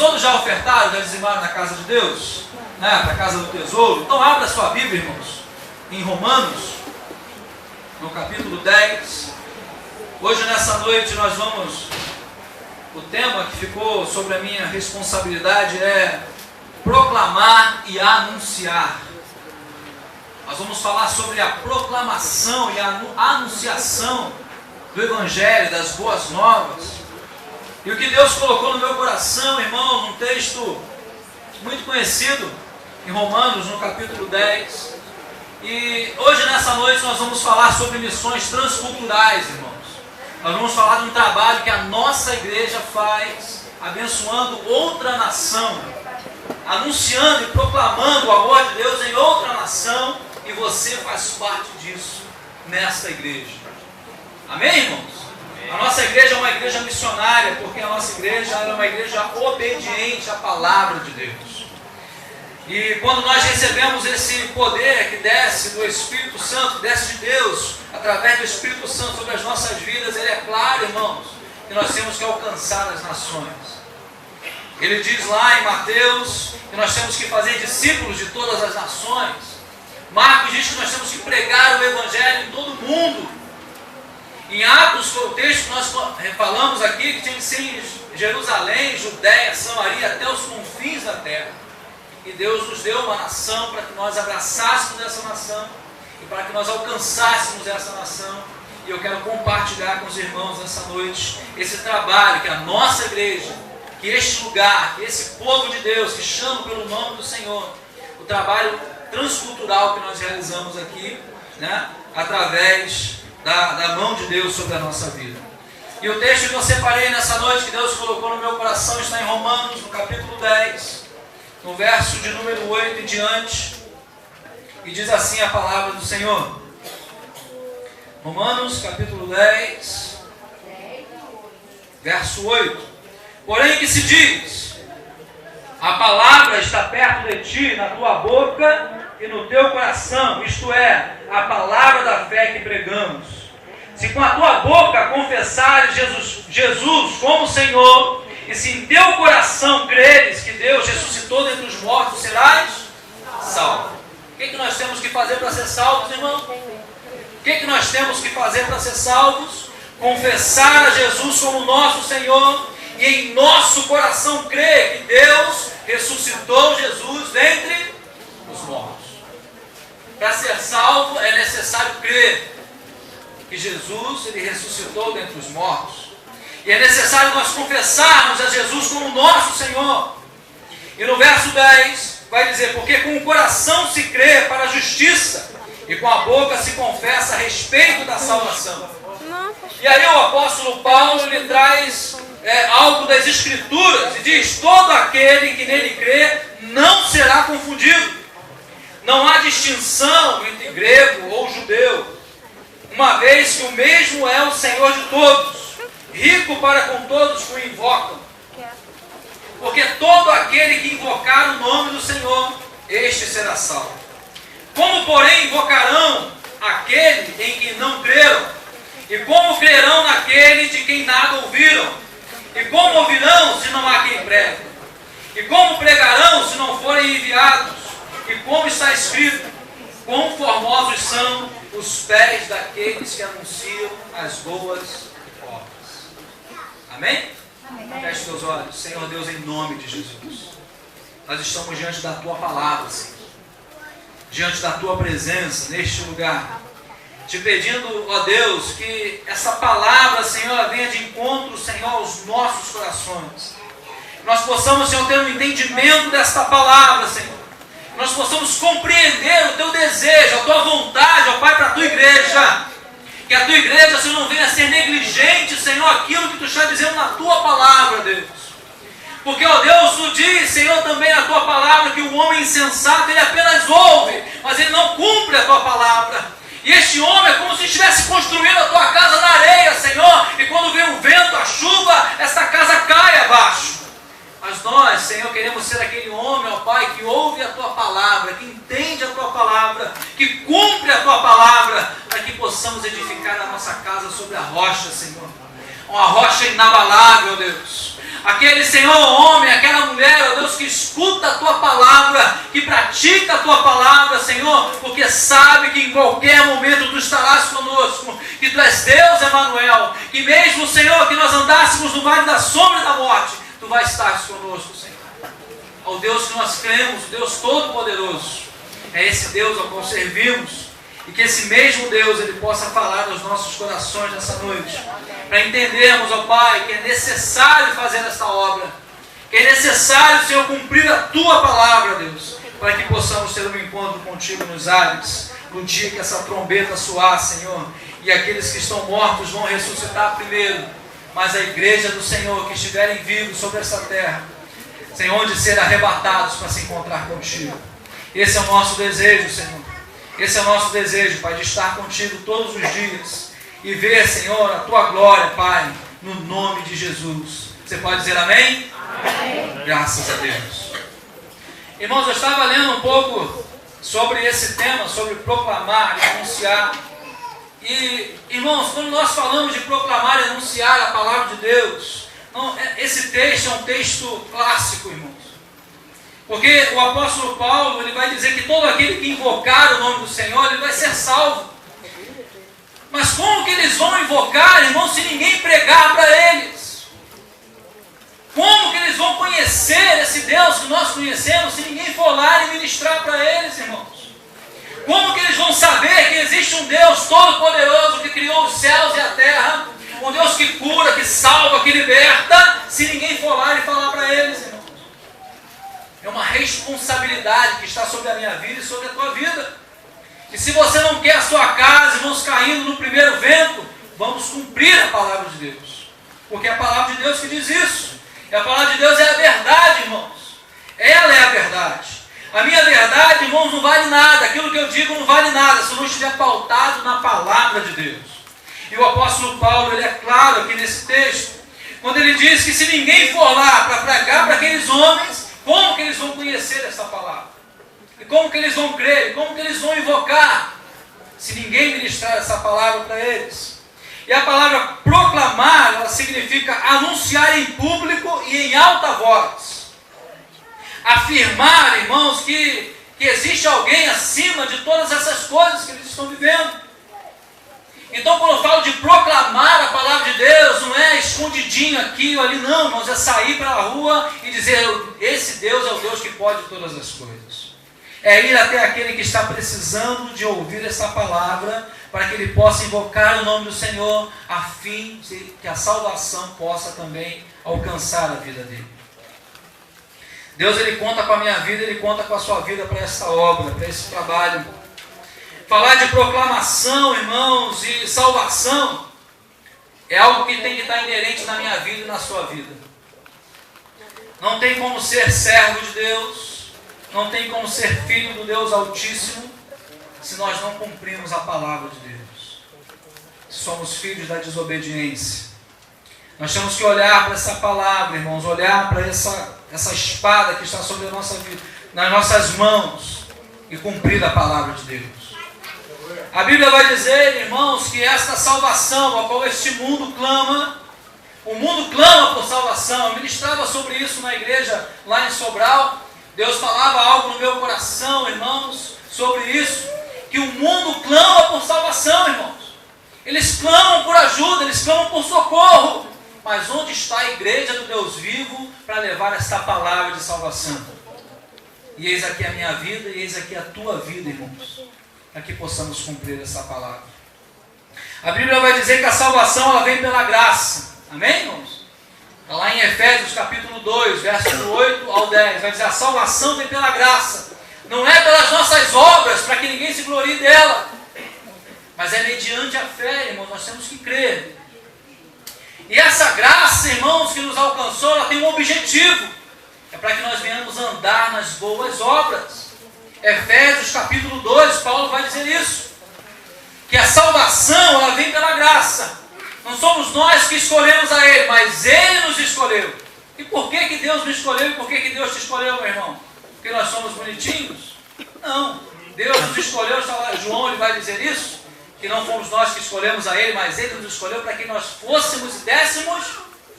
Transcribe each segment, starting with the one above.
todos já ofertaram, já dizimaram na casa de Deus? Né? Para a casa do tesouro? Então abra sua Bíblia, irmãos, em Romanos, no capítulo 10. Hoje, nessa noite, nós vamos... O tema que ficou sobre a minha responsabilidade é proclamar e anunciar. Nós vamos falar sobre a proclamação e a anunciação do Evangelho, das boas novas. E o que Deus colocou no meu coração, irmão, num texto muito conhecido, em Romanos, no capítulo 10. E hoje, nessa noite, nós vamos falar sobre missões transculturais, irmãos. Nós vamos falar de um trabalho que a nossa igreja faz, abençoando outra nação, anunciando e proclamando o amor de Deus em outra nação, e você faz parte disso nesta igreja. Amém, irmãos? Amém. A nossa igreja é uma igreja missionária, porque a nossa igreja é uma igreja obediente à palavra de Deus. E quando nós recebemos esse poder que desce do Espírito Santo, desce de Deus, através do Espírito Santo sobre as nossas vidas, ele é claro, irmãos, que nós temos que alcançar as nações. Ele diz lá em Mateus que nós temos que fazer discípulos de todas as nações. Marcos diz que nós temos que pregar o Evangelho em todo o mundo. Em Atos, foi o texto que nós falamos aqui, que tinha que ser em Jerusalém, Judéia, Samaria, até os confins da terra. E Deus nos deu uma nação para que nós abraçássemos essa nação e para que nós alcançássemos essa nação. E eu quero compartilhar com os irmãos nessa noite esse trabalho que a nossa igreja, que este lugar, que esse povo de Deus, que chama pelo nome do Senhor, o trabalho transcultural que nós realizamos aqui, né, através da mão de Deus sobre a nossa vida. E o texto que eu separei nessa noite, que Deus colocou no meu coração, está em Romanos, no capítulo 10, no verso de número 8 em diante, e diz assim a palavra do Senhor. Romanos, capítulo 10, verso 8. Porém que se diz: a palavra está perto de ti, na tua boca e no teu coração, isto é, a palavra da fé que pregamos. Se com a tua boca confessares Jesus como Senhor, e se em teu coração creres que Deus ressuscitou dentre os mortos, serás salvo. O que nós temos que fazer para ser salvos, irmão? O que nós temos que fazer para ser salvos? Confessar a Jesus como nosso Senhor e em nosso coração crer que Deus ressuscitou Jesus dentre os mortos. Para ser salvo é necessário crer que Jesus ele ressuscitou dentre os mortos. E é necessário nós confessarmos a Jesus como nosso Senhor. E no verso 10 vai dizer: porque com o coração se crê para a justiça, e com a boca se confessa a respeito da salvação. E aí o apóstolo Paulo ele traz algo das Escrituras e diz: todo aquele que nele crê não será confundido. Não há distinção entre grego ou judeu, uma vez que o mesmo é o Senhor de todos, rico para com todos que o invocam. Porque todo aquele que invocar o nome do Senhor, este será salvo. Como, porém, invocarão aquele em que não creram? E como crerão naquele de quem nada ouviram? E como ouvirão se não há quem pregue? E como pregarão se não forem enviados? E como está escrito: quão formosos são os pés daqueles que anunciam as boas obras. Amém? Feche teus olhos. Senhor Deus, em nome de Jesus, nós estamos diante da Tua palavra, Senhor, diante da Tua presença neste lugar, te pedindo, ó Deus, que essa palavra, Senhor, ela venha de encontro, Senhor, aos nossos corações. Nós possamos, Senhor, ter um entendimento desta palavra, Senhor. Nós possamos compreender o Teu desejo, a Tua vontade, ó Pai, para a Tua igreja. Que a Tua igreja, Senhor, não venha a ser negligente, Senhor, aquilo que Tu está dizendo na Tua palavra, Deus. Porque, ó Deus, Tu diz, Senhor, também na Tua palavra que o homem insensato, ele apenas ouve, mas ele não cumpre a Tua palavra. E este homem é como se estivesse construindo a Tua casa na areia, Senhor, e quando vem o vento, a chuva, essa casa cai abaixo. Mas nós, Senhor, queremos ser aquele homem, ó Pai, que ouve a Tua palavra, que entende a Tua palavra, que cumpre a Tua palavra, para que possamos edificar a nossa casa sobre a rocha, Senhor. Uma rocha inabalável, Deus. Aquele, Senhor, homem, aquela mulher Tua palavra, que pratica a Tua palavra, Senhor, porque sabe que em qualquer momento Tu estarás conosco, que Tu és Deus, Emanuel, que mesmo, Senhor, que nós andássemos no vale da sombra da morte, Tu vais estar conosco, Senhor. Ao Deus que nós cremos, o Deus Todo-Poderoso, é esse Deus ao qual servimos, e que esse mesmo Deus, Ele possa falar nos nossos corações nessa noite, para entendermos, ó Pai, que é necessário fazer esta obra, que é necessário, Senhor, cumprir a Tua palavra, Deus, para que possamos ter um encontro contigo nos ares, no dia que essa trombeta soar, Senhor, e aqueles que estão mortos vão ressuscitar primeiro, mas a igreja do Senhor, que estiverem vivos sobre essa terra, Senhor, de ser arrebatados para se encontrar contigo. Esse é o nosso desejo, Senhor. Esse é o nosso desejo, Pai, de estar contigo todos os dias e ver, Senhor, a Tua glória, Pai, no nome de Jesus. Você pode dizer amém? Amém. Graças a Deus. Irmãos, eu estava lendo um pouco sobre esse tema, sobre proclamar e anunciar. E, irmãos, quando nós falamos de proclamar e anunciar a palavra de Deus, esse texto é um texto clássico, irmãos. Porque o apóstolo Paulo, ele vai dizer que todo aquele que invocar o nome do Senhor, ele vai ser salvo. Mas como que eles vão invocar, irmãos, se ninguém pregar para eles? Como que eles vão conhecer esse Deus que nós conhecemos, se ninguém for lá e ministrar para eles, irmãos? Como que eles vão saber que existe um Deus todo-poderoso que criou os céus e a terra, um Deus que cura, que salva, que liberta, se ninguém for lá e falar para eles, irmãos? É uma responsabilidade que está sobre a minha vida e sobre a tua vida. E se você não quer a sua casa, irmãos, caindo no primeiro vento, vamos cumprir a palavra de Deus. Porque é a palavra de Deus que diz isso. E a palavra de Deus é a verdade, irmãos. Ela é a verdade. A minha verdade, irmãos, não vale nada. Aquilo que eu digo não vale nada se não estiver pautado na palavra de Deus. E o apóstolo Paulo, ele é claro aqui nesse texto, quando ele diz que se ninguém for lá para pregar para aqueles homens, como que eles vão conhecer essa palavra? E como que eles vão crer? E como que eles vão invocar? Se ninguém ministrar essa palavra para eles. E a palavra proclamar, ela significa anunciar em público e em alta voz. Afirmar, irmãos, que existe alguém acima de todas essas coisas que eles estão vivendo. Então, quando eu falo de proclamar a palavra de Deus, não é escondidinho aqui ou ali, não, irmãos, é sair para a rua e dizer, esse Deus é o Deus que pode todas as coisas. É ir até aquele que está precisando de ouvir essa palavra, para que ele possa invocar o nome do Senhor, a fim de que a salvação possa também alcançar a vida dele. Deus, ele conta com a minha vida, ele conta com a sua vida para essa obra, para esse trabalho. Falar de proclamação, irmãos, e salvação, é algo que tem que estar inerente na minha vida e na sua vida. Não tem como ser servo de Deus, não tem como ser filho do Deus Altíssimo, se nós não cumprimos a palavra de Deus. Somos filhos da desobediência. Nós temos que olhar para essa palavra, irmãos, olhar para essa espada que está sobre a nossa vida, nas nossas mãos, e cumprir a palavra de Deus. A Bíblia vai dizer, irmãos, que esta salvação a qual este mundo clama, o mundo clama por salvação. Eu ministrava sobre isso na igreja lá em Sobral. Deus falava algo no meu coração, irmãos, sobre isso, que o mundo clama por salvação, irmãos. Eles clamam por ajuda, eles clamam por socorro. Mas onde está a igreja do Deus vivo para levar esta palavra de salvação? E eis aqui a minha vida, e eis aqui a tua vida, irmãos, para que possamos cumprir essa palavra. A Bíblia vai dizer que a salvação ela vem pela graça. Amém, irmãos? Está lá em Efésios capítulo 2, versos do 8 ao 10. Vai dizer, a salvação vem pela graça. Não é pelas nossas obras, para que ninguém se glorie dela. Mas é mediante a fé, irmãos, nós temos que crer. E essa graça, irmãos, que nos alcançou, ela tem um objetivo. É para que nós venhamos andar nas boas obras. Efésios capítulo 2, Paulo vai dizer isso. Que a salvação, ela vem pela graça. Não somos nós que escolhemos a Ele, mas Ele nos escolheu. E por que Deus me escolheu e por que Deus te escolheu, meu irmão? Porque nós somos bonitinhos? Não. Deus nos escolheu, João ele vai dizer isso, que não fomos nós que escolhemos a Ele, mas Ele nos escolheu para que nós fôssemos e dessemos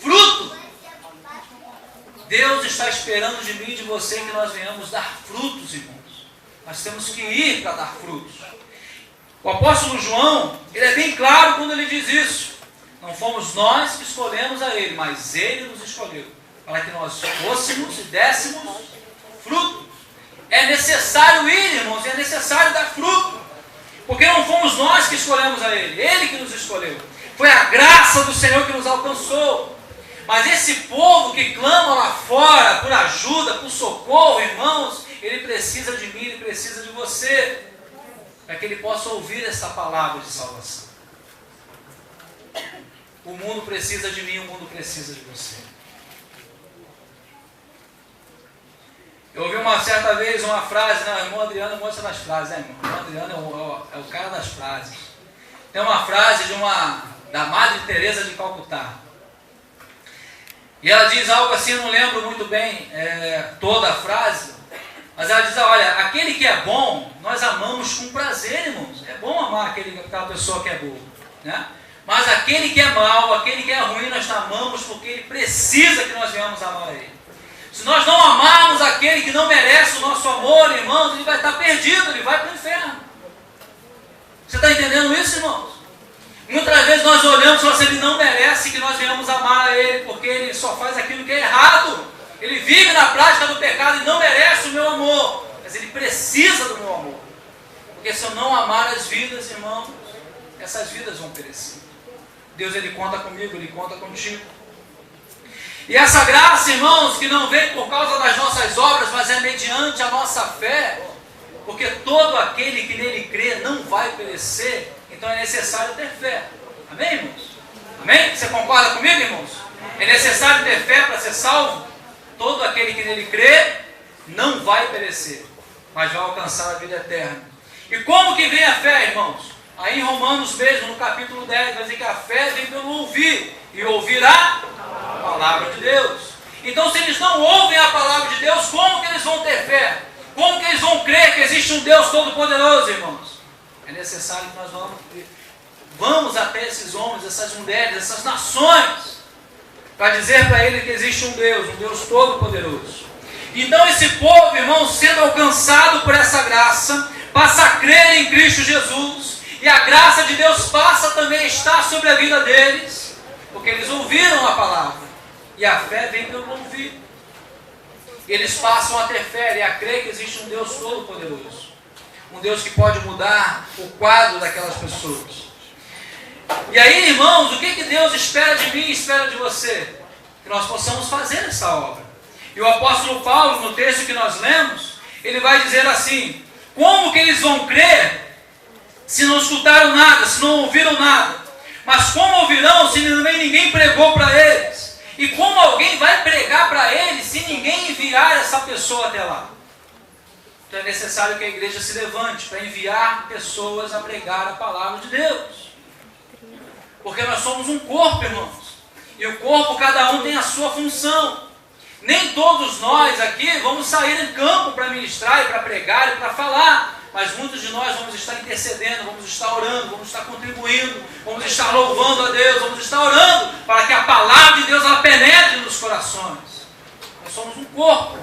fruto. Deus está esperando de mim e de você que nós venhamos dar frutos, irmãos. Nós temos que ir para dar frutos. O apóstolo João, ele é bem claro quando ele diz isso. Não fomos nós que escolhemos a ele, mas ele nos escolheu, para que nós fôssemos e dessemos fruto. É necessário ir, irmãos, é necessário dar fruto. Porque não fomos nós que escolhemos a ele que nos escolheu. Foi a graça do Senhor que nos alcançou. Mas esse povo que clama lá fora por ajuda, por socorro, irmãos, ele precisa de mim, ele precisa de você, para que ele possa ouvir essa palavra de salvação. O mundo precisa de mim, o mundo precisa de você. Eu ouvi uma certa vez uma frase, né? O irmão Adriano gosta das frases, né, irmão? O irmão Adriano é o cara das frases. Tem uma frase da Madre Teresa de Calcutá. E ela diz algo assim, eu não lembro muito bem toda a frase, mas ela diz, olha, aquele que é bom, nós amamos com prazer, irmãos. É bom amar aquela pessoa que é boa, né? Mas aquele que é mau, aquele que é ruim, nós amamos porque ele precisa que nós venhamos amar ele. Se nós não amarmos aquele que não merece o nosso amor, irmãos, ele vai estar perdido, ele vai para o inferno. Você está entendendo isso, irmãos? Muitas vezes nós olhamos e falamos assim, ele não merece que nós venhamos amar a ele, porque ele só faz aquilo que é errado. Ele vive na prática do pecado e não merece o meu amor. Mas ele precisa do meu amor. Porque se eu não amar as vidas, irmãos, essas vidas vão perecer. Deus, ele conta comigo, ele conta contigo. E essa graça, irmãos, que não vem por causa das nossas obras, mas é mediante a nossa fé, porque todo aquele que nele crê não vai perecer, então é necessário ter fé. Amém, irmãos? Amém? Você concorda comigo, irmãos? É necessário ter fé para ser salvo? Todo aquele que nele crê não vai perecer, mas vai alcançar a vida eterna. E como que vem a fé, irmãos? Aí em Romanos mesmo, no capítulo 10, vai dizer que a fé vem pelo ouvir, e ouvirá a palavra de Deus. Então, se eles não ouvem a palavra de Deus, como que eles vão ter fé? Como que eles vão crer que existe um Deus todo-poderoso, irmãos? É necessário que nós vamos até esses homens, essas mulheres, essas nações, para dizer para eles que existe um Deus todo-poderoso. Então esse povo, irmãos, sendo alcançado por essa graça, passa a crer em Cristo Jesus, e a graça de Deus passa também a estar sobre a vida deles, porque eles ouviram a palavra, e a fé vem pelo ouvir. E eles passam a ter fé e a crer que existe um Deus todo-poderoso, um Deus que pode mudar o quadro daquelas pessoas. E aí, irmãos, o que Deus espera de mim e espera de você? Que nós possamos fazer essa obra. E o apóstolo Paulo, no texto que nós lemos, ele vai dizer assim, como que eles vão crer se não escutaram nada, se não ouviram nada? Mas como ouvirão se também ninguém pregou para eles? E como alguém vai pregar para eles se ninguém enviar essa pessoa até lá? Então é necessário que a igreja se levante para enviar pessoas a pregar a palavra de Deus. Porque nós somos um corpo, irmãos. E o corpo, cada um tem a sua função. Nem todos nós aqui vamos sair em campo para ministrar e para pregar e para falar. Mas muitos de nós vamos estar intercedendo, vamos estar orando, vamos estar contribuindo, vamos estar louvando a Deus, vamos estar orando para que a palavra de Deus ela penetre nos corações. Nós somos um corpo.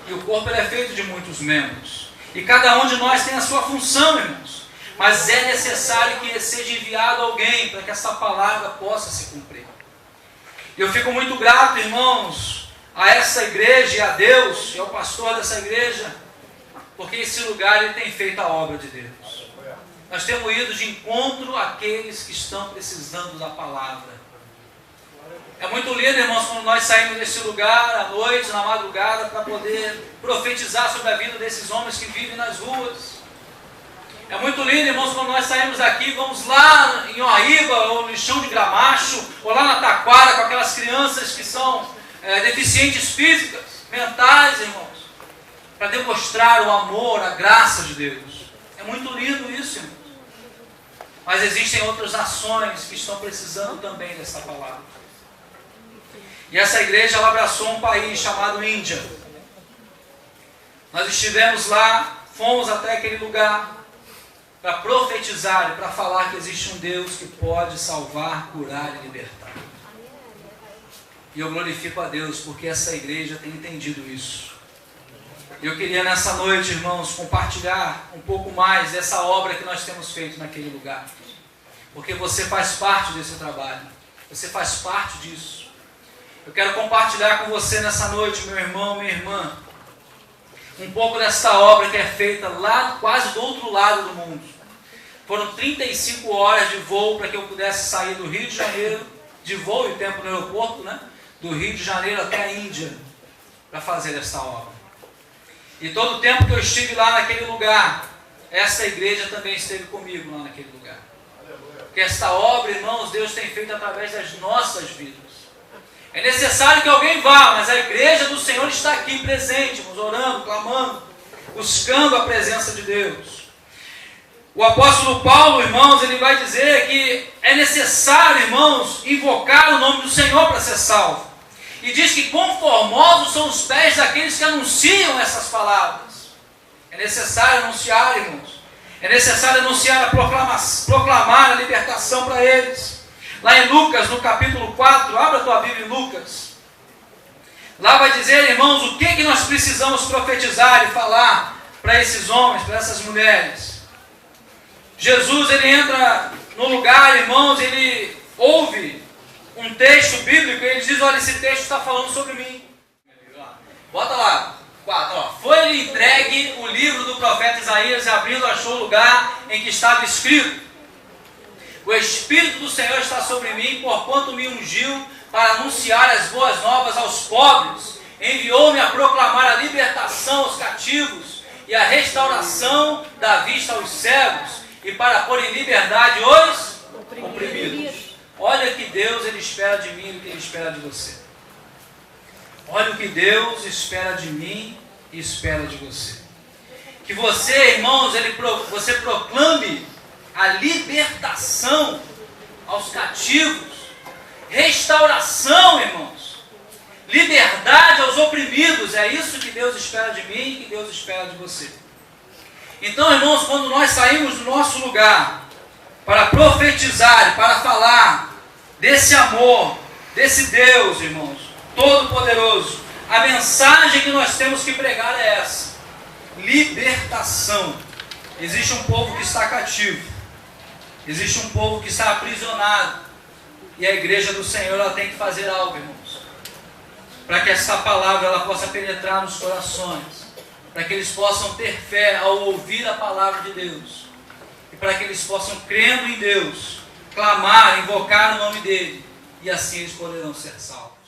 E o corpo ele é feito de muitos membros. E cada um de nós tem a sua função, irmãos. Mas é necessário que seja enviado alguém para que essa palavra possa se cumprir. Eu fico muito grato, irmãos, a essa igreja e a Deus e ao pastor dessa igreja, porque esse lugar ele tem feito a obra de Deus. Nós temos ido de encontro àqueles que estão precisando da palavra. É muito lindo, irmãos, quando nós saímos desse lugar à noite, na madrugada, para poder profetizar sobre a vida desses homens que vivem nas ruas. É muito lindo, irmãos, quando nós saímos daqui, vamos lá em Oaíba, ou no chão de Gramacho, ou lá na Taquara, com aquelas crianças que são deficientes físicas, mentais, irmãos, para demonstrar o amor, a graça de Deus. É muito lindo isso, irmãos. Mas existem outras nações que estão precisando também dessa palavra. E essa igreja ela abraçou um país chamado Índia. Nós estivemos lá, fomos até aquele lugar para profetizar e para falar que existe um Deus que pode salvar, curar e libertar. E eu glorifico a Deus porque essa igreja tem entendido isso. Eu queria nessa noite, irmãos, compartilhar um pouco mais dessa obra que nós temos feito naquele lugar. Porque você faz parte desse trabalho. Você faz parte disso. Eu quero compartilhar com você nessa noite, meu irmão, minha irmã, um pouco dessa obra que é feita lá quase do outro lado do mundo. Foram 35 horas de voo para que eu pudesse sair do Rio de Janeiro, de voo e tempo no aeroporto, né? Do Rio de Janeiro até a Índia, para fazer essa obra. E todo o tempo que eu estive lá naquele lugar, essa igreja também esteve comigo lá naquele lugar. Porque esta obra, irmãos, Deus tem feito através das nossas vidas. É necessário que alguém vá, mas a igreja do Senhor está aqui presente, nos orando, clamando, buscando a presença de Deus. O apóstolo Paulo, irmãos, ele vai dizer que é necessário, irmãos, invocar o nome do Senhor para ser salvo. E diz que quão formosos são os pés daqueles que anunciam essas palavras. É necessário anunciar, irmãos. É necessário anunciar, proclamar a libertação para eles. Lá em Lucas, no capítulo 4, abra a tua Bíblia em Lucas. Lá vai dizer, irmãos, o que nós precisamos profetizar e falar para esses homens, para essas mulheres. Jesus, ele entra no lugar, irmãos, ele ouve um texto bíblico e ele diz, olha, esse texto está falando sobre mim. Bota lá, 4, ó. Foi-lhe entregue o livro do profeta Isaías e abrindo achou o lugar em que estava escrito. O Espírito do Senhor está sobre mim, porquanto me ungiu para anunciar as boas novas aos pobres. Enviou-me a proclamar a libertação aos cativos e a restauração da vista aos cegos e para pôr em liberdade os oprimidos. Olha o que Deus ele espera de mim e o que ele espera de você. Olha o que Deus espera de mim e espera de você. Que você, irmãos, você proclame a libertação aos cativos, restauração, irmãos, liberdade aos oprimidos. É isso que Deus espera de mim e que Deus espera de você. Então, irmãos, quando nós saímos do nosso lugar para profetizar, para falar desse amor, desse Deus, irmãos, Todo-Poderoso, a mensagem que nós temos que pregar é essa: libertação. Existe um povo que está cativo, existe um povo que está aprisionado, e a igreja do Senhor ela tem que fazer algo, irmãos, para que essa palavra ela possa penetrar nos corações, para que eles possam ter fé ao ouvir a palavra de Deus, e para que eles possam, crendo em Deus, clamar, invocar o nome dele, e assim eles poderão ser salvos.